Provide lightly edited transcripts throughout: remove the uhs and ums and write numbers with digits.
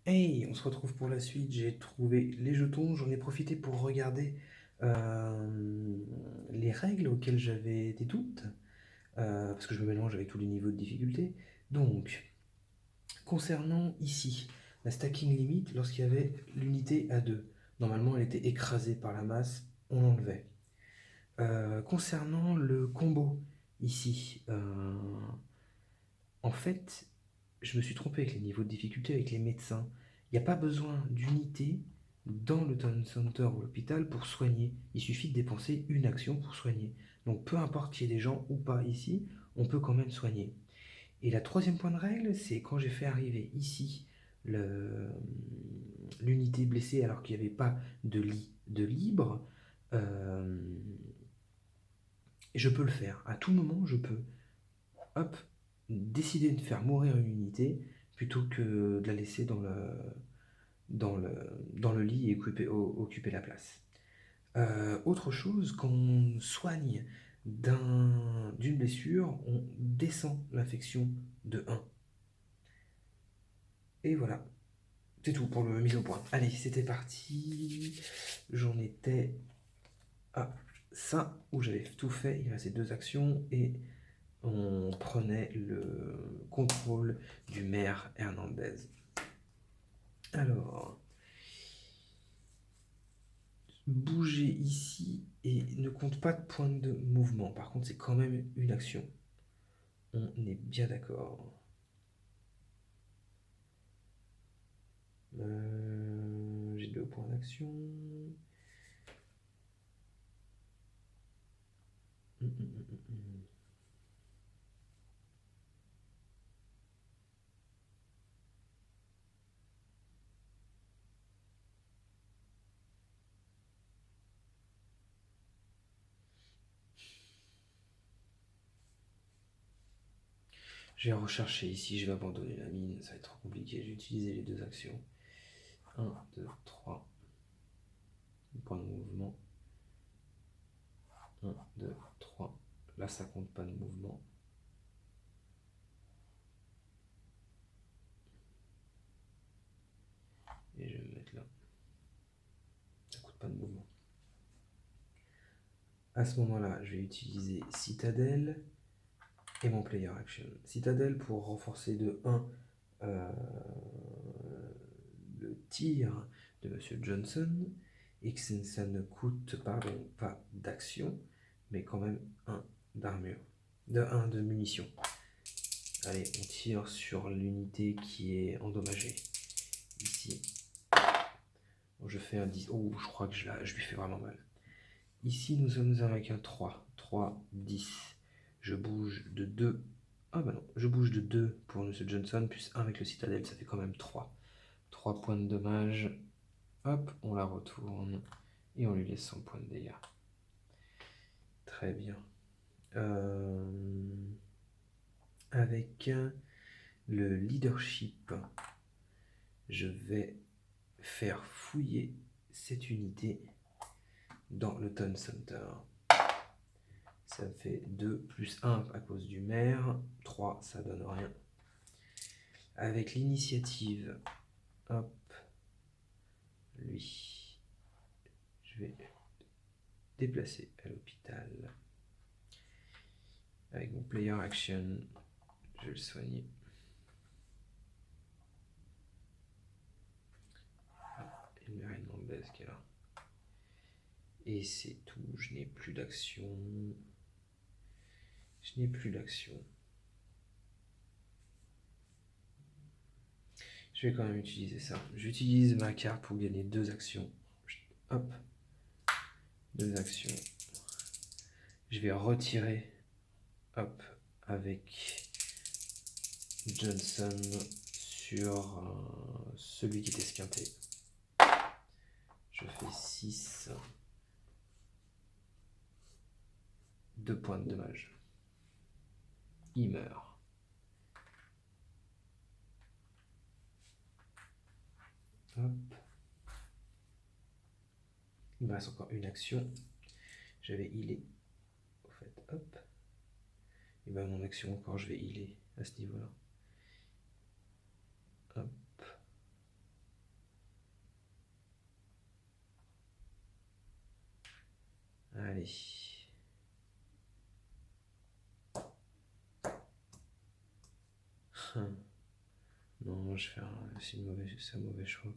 Hey, on se retrouve pour la suite. J'ai trouvé les jetons. J'en ai profité pour regarder les règles auxquelles j'avais des doutes, parce que je me mélange avec tous les niveaux de difficulté. Donc, concernant ici, la stacking limit, lorsqu'il y avait l'unité à 2, normalement elle était écrasée par la masse, on l'enlevait. Concernant le combo ici, en fait, je me suis trompé avec les niveaux de difficulté, avec les médecins. Il n'y a pas besoin d'unité dans le town center ou l'hôpital pour soigner. Il suffit de dépenser une action pour soigner. Donc peu importe qu'il y ait des gens ou pas ici, on peut quand même soigner. Et la troisième point de règle, c'est quand j'ai fait arriver ici l'unité blessée alors qu'il n'y avait pas de lit de libre, euh, je peux le faire. À tout moment, je peux, hop, décider de faire mourir une unité plutôt que de la laisser dans le, dans le lit et occuper la place. Autre chose, quand on soigne d'une blessure, on descend l'infection de 1. Et voilà, c'est tout pour le mise au point. Allez, c'était parti. J'en étais à ça où j'avais tout fait. Il restait 2 actions et on prenait le contrôle du maire Hernandez. Alors, bouger ici et ne compte pas de point de mouvement. Par contre, c'est quand même une action. On est bien d'accord. J'ai 2 points d'action. Je vais rechercher ici, je vais abandonner la mine, ça va être trop compliqué. J'ai utilisé les 2 actions. 1, 2, 3. Point de mouvement. 1, 2, 3. Là, ça compte pas de mouvement. Et je vais me mettre là. Ça compte pas de mouvement. À ce moment-là, je vais utiliser Citadel et mon Player Action. Citadel pour renforcer de 1 le tir de Monsieur Johnson, et que ça ne coûte pas d'action, mais quand même 1 d'armure, de 1 de munitions. Allez, on tire sur l'unité qui est endommagée. Ici. Bon, je fais un 10. Oh, je crois que je lui fais vraiment mal. Ici, nous sommes avec un 3. 3, 10. Je bouge de 2. Ah bah non, je bouge de 2 pour M. Johnson, plus 1 avec le citadelle, ça fait quand même 3. 3 points de dommage. Hop, on la retourne. Et on lui laisse son point de dégâts. Très bien. Avec le leadership, je vais faire fouiller cette unité dans le Town Center. Ça fait 2 plus 1 à cause du maire. 3, ça donne rien. Avec l'initiative, hop, lui, je vais déplacer à l'hôpital. Avec mon player action, je vais le soigner. Et le maire Hernandez qui est là. Et c'est tout, je n'ai plus d'action. Je n'ai plus d'action. Je vais quand même utiliser ça. J'utilise ma carte pour gagner 2 actions. Hop. 2 actions. Je vais retirer, hop, avec Johnson sur celui qui est esquinté. Je fais 6. 2 points de dommage. Il meurt. Hop. Il me reste encore une action. J'avais healé. Au fait, hop. Et bien mon action encore, je vais healer à ce niveau-là. Hop. Allez. Non, je vais faire c'est un mauvais choix.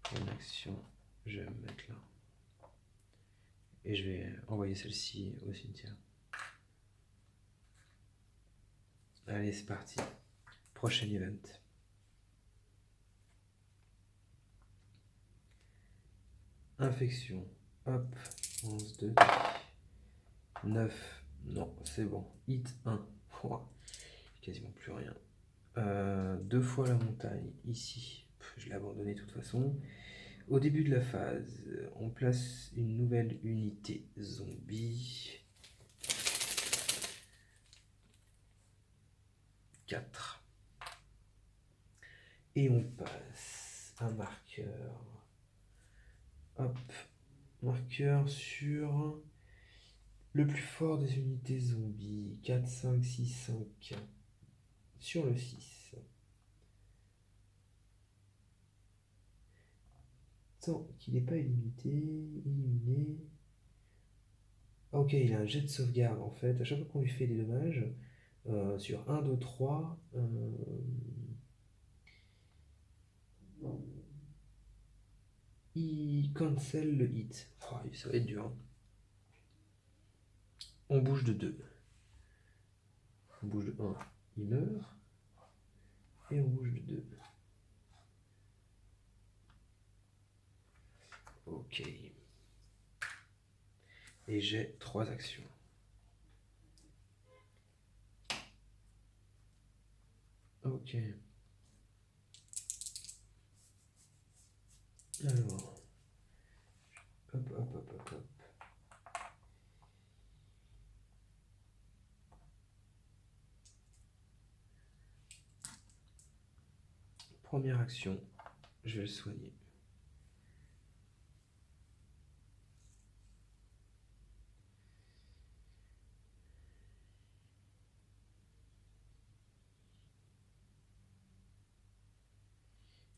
Pour une action, je vais me mettre là. Et je vais envoyer celle-ci au cimetière. Allez, c'est parti. Prochain event. Infection. Hop. 11, 2, 9. Non, c'est bon. Hit 1. Quasiment plus rien. 2 fois la montagne. Ici. Je l'ai abandonné de toute façon. Au début de la phase, on place une nouvelle unité zombie. 4. Et on passe un marqueur. Hop. Marqueur sur le plus fort des unités zombies. 4, 5, 6, 5. Sur le 6. Tant qu'il n'est pas éliminé. Ok, il a un jet de sauvegarde en fait. À chaque fois qu'on lui fait des dommages, sur 1, 2, 3, il cancel le hit. Oh, ça va être dur. Hein. On bouge de 2. On bouge de 1, il meurt. Et on bouge de 2. Ok. Et j'ai 3 actions. Ok. Alors. Hop, hop, hop, hop, hop. Première action, je vais le soigner.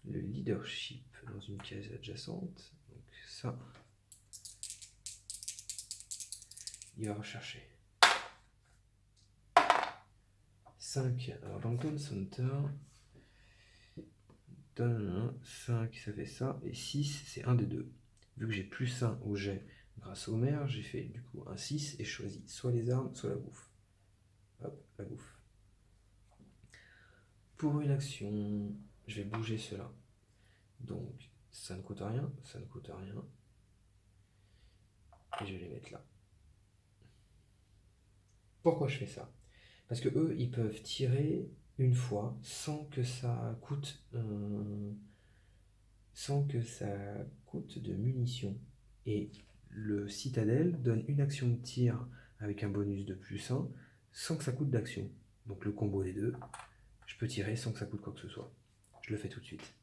Le leadership dans une case adjacente. Donc ça, il va rechercher. 5. Alors dans le Gun Center, 5 ça fait ça. Et 6 c'est un des deux. Vu que j'ai plus 1 au jet grâce au maire, j'ai fait du coup un 6 et choisi soit les armes, soit la bouffe. Hop, la bouffe. Pour une action, je vais bouger cela. Donc ça ne coûte rien, ça ne coûte rien. Et je vais les mettre là. Pourquoi je fais ça? Parce que eux, ils peuvent tirer une fois sans que ça coûte de munitions. Et le citadelle donne une action de tir avec un bonus de +1 sans que ça coûte d'action. Donc le combo des deux, je peux tirer sans que ça coûte quoi que ce soit. Je le fais tout de suite.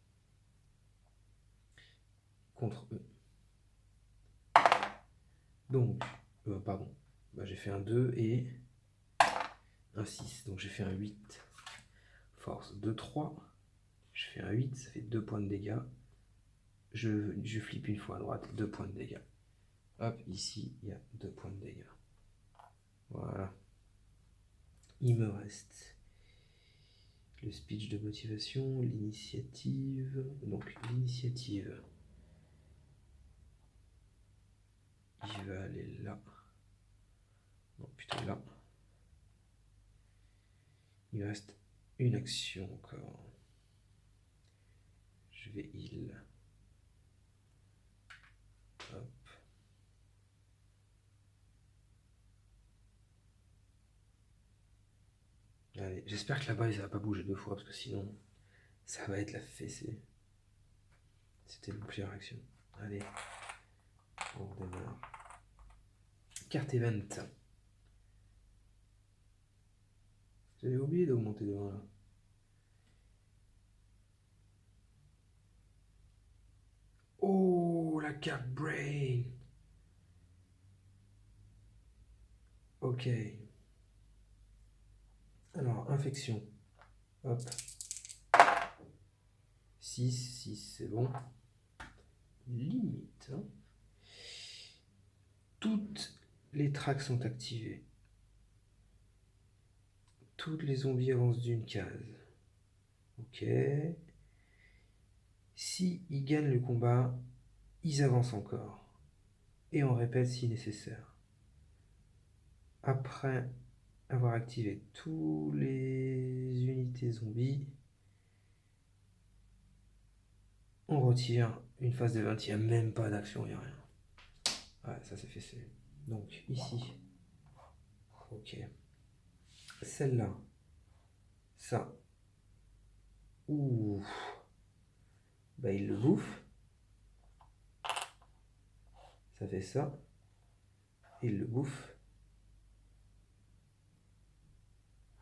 Contre eux. Donc, pardon, j'ai fait un 2 et un 6. Donc j'ai fait un 8. Force 2, 3. Je fais un 8, ça fait 2 points de dégâts. Je flippe une fois à droite, 2 points de dégâts. Hop, ici, il y a 2 points de dégâts. Voilà. Il me reste le speech de motivation, l'initiative. Donc l'initiative, il va aller là. Non, plutôt là. Il me reste une action encore. Je vais heal. Hop. Allez, j'espère que là-bas, ça va pas bouger 2 fois, parce que sinon, ça va être la fessée. C'était une première action. Allez, on redémarre. Carte event. J'avais oublié d'augmenter de 1 là. Oh, la carte Brain. Ok. Alors, infection. Hop. 6, c'est bon. Limite. Hein. Toutes Les tracks sont activés. Toutes les zombies avancent d'une case. Ok. Si ils gagnent le combat, ils avancent encore. Et on répète si nécessaire. Après avoir activé tous les unités zombies, on retire une phase de 20. Il n'y a même pas d'action, il n'y a rien. Ouais, ça c'est fait. Donc ici, ok. Celle-là, ça. Ouh. Bah il le bouffe. Ça fait ça. Il le bouffe.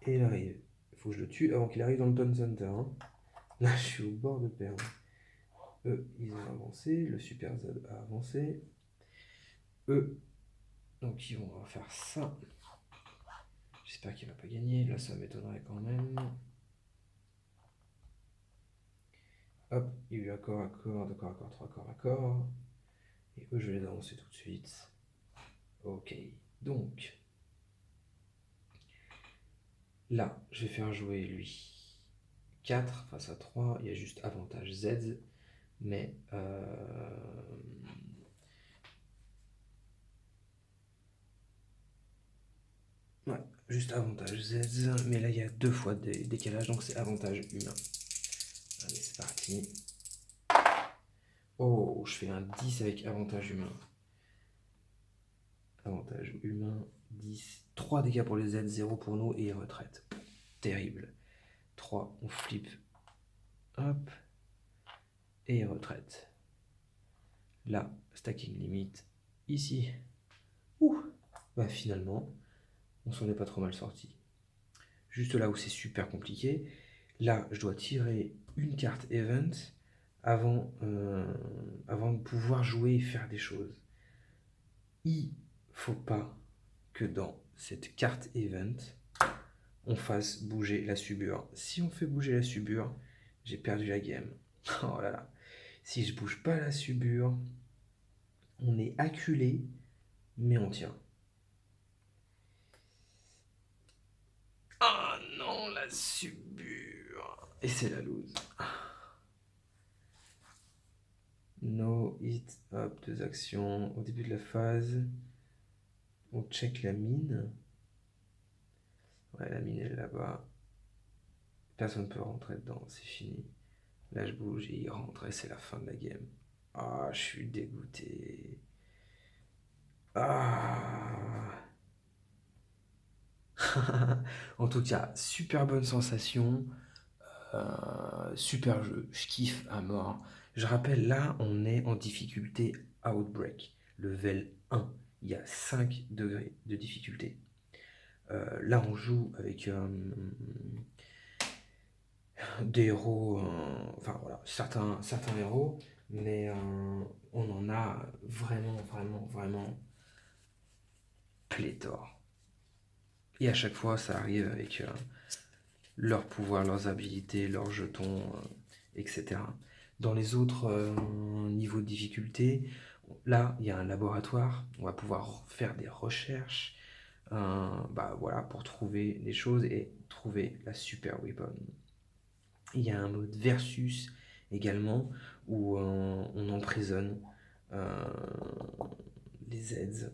Et il arrive. Il faut que je le tue avant qu'il arrive dans le Town Center. Hein. Là, je suis au bord de perdre. Eux, ils ont avancé. Le Super Z a avancé. Eux, donc ils vont faire ça. J'espère qu'il va pas gagner. Là, ça m'étonnerait quand même. Hop, il y a eu accord, 3 accords. Et eux, je vais les avancer tout de suite. Ok, donc là, je vais faire jouer lui 4 face à 3. Il y a juste avantage Z, mais ouais, juste avantage Z, mais là il y a 2 fois de décalage, donc c'est avantage humain. Allez, c'est parti. Oh, je fais un 10 avec avantage humain. Avantage humain, 10. 3 dégâts pour les Z, 0 pour nous et retraite. Terrible. 3, on flippe. Hop. Et retraite. Là, stacking limit. Ici. Ouh. Bah finalement, on s'en est pas trop mal sorti. Juste là où c'est super compliqué, là, je dois tirer une carte event avant de pouvoir jouer et faire des choses. Il faut pas que dans cette carte event, on fasse bouger la subure. Si on fait bouger la subure, j'ai perdu la game. Oh là là. Si je bouge pas la subure, on est acculé, mais on tient. Ah non, la subure. Et c'est la loose. No hit, hop, 2 actions. Au début de la phase, on check la mine. Ouais, la mine est là-bas. Personne ne peut rentrer dedans, c'est fini. Là, je bouge et il rentre et c'est la fin de la game. Ah, je suis dégoûté. Ah. En tout cas, super bonne sensation. Super jeu. Je kiffe à mort. Je rappelle, là, on est en difficulté Outbreak. Level 1. Il y a 5 degrés de difficulté. Là, on joue avec des héros, enfin voilà, certains héros, mais on en a vraiment pléthore. Et à chaque fois, ça arrive avec leurs pouvoirs, leurs habilités, leurs jetons, etc. Dans les autres niveaux de difficulté, là, il y a un laboratoire, on va pouvoir faire des recherches, voilà, pour trouver des choses et trouver la super weapon. Il y a un mode versus également où on emprisonne euh, les aides.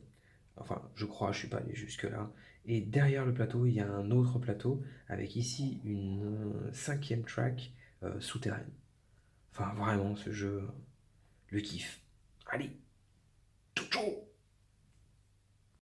Enfin, je crois, je suis pas allé jusque là. Et derrière le plateau, il y a un autre plateau avec ici une 5e track souterraine. Enfin, vraiment, ce jeu, le kiff. Allez, ciao ciao.